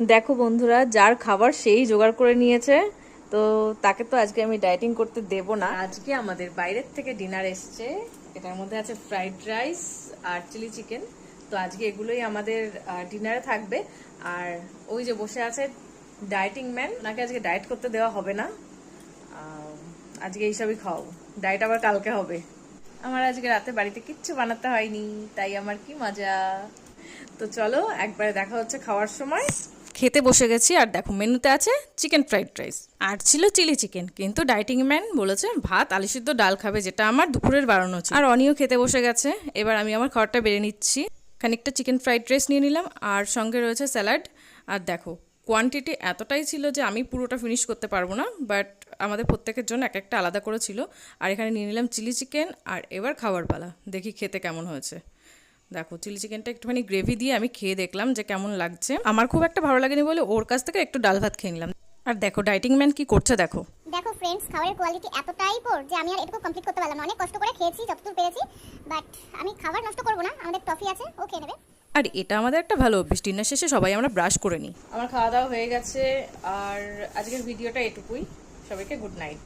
দেখো বন্ধুরা, যার খাবার সেই জোগাড় করে নিয়েছে, তো তাকে তো আজকে আমি ডায়েটিং করতে দেব না। আজকে আমাদের বাইরের থেকে ডিনার এসছে, এটার মধ্যে আছে ফ্রাইড রাইস আর চিলি চিকেন। তো আজকে এগুলোই আমাদের ডিনারে থাকবে। আর ওই যে বসে আছে ডায়েটিং ম্যান, ওনাকে আজকে ডায়েট করতে দেওয়া হবে না, আজকে এইসবই খাও, ডায়েট আবার কালকে হবে। আমার আজকে রাতে বাড়িতে কিচ্ছু বানাতে হয়নি, তাই আমার কি মজা। তো চলো একবারে দেখা হচ্ছে খাওয়ার সময়। খেতে বসে গেছি, আর দেখো মেনুতে আছে চিকেন ফ্রাইড রাইস আর ছিল চিলি চিকেন, কিন্তু ডাইটিং ম্যান বলেছে ভাত আলু সিদ্ধ ডাল খাবে, যেটা আমার দুপুরের বাড়ানো ছিল। আর অনিও খেতে বসে গেছে, এবার আমি আমার খাবারটা বেড়ে নিচ্ছি। খানিকটা চিকেন ফ্রাইড রাইস নিয়ে নিলাম, আর সঙ্গে রয়েছে স্যালাড। আর দেখো কোয়ান্টিটি এতটাই ছিল যে আমি পুরোটা ফিনিশ করতে পারবো না, বাট আমাদের প্রত্যেকের জন্য এক একটা আলাদা করে ছিল। আর এখানে নিয়ে নিলাম চিলি চিকেন, আর এবার খাবার পালা, দেখি খেতে কেমন হয়েছে। দেখো চিলি চিকেনটা একটুখানি গ্রেভি দিয়ে আমি খেয়ে দেখলাম যে কেমন লাগছে। আমার খুব একটা ভালো লাগেনি বলে ওর কাছ থেকে একটু ডাল ভাত খেয়ে নিলাম। আর দেখো ডাইটিং ম্যান কি করছে, দেখো দেখো ফ্রেন্ডস, খাবারের কোয়ালিটি এতটাই পোর যে আমি আর এটুকু কমপ্লিট করতে পারলাম না। অনেক কষ্ট করে খেয়েছি যতদূর পেরেছি, বাট আমি খাবার নষ্ট করব না, আমাদের টফি আছে, ও খেয়ে নেবে। আর এটা আমাদের একটা ভালো অভ্যেস, ডিনার শেষে সবাই আমরা ব্রাশ করে নিই। আমার খাওয়া দাওয়া হয়ে গেছে, আর আজকের ভিডিওটা এটুকুই। সবাইকে গুড নাইট।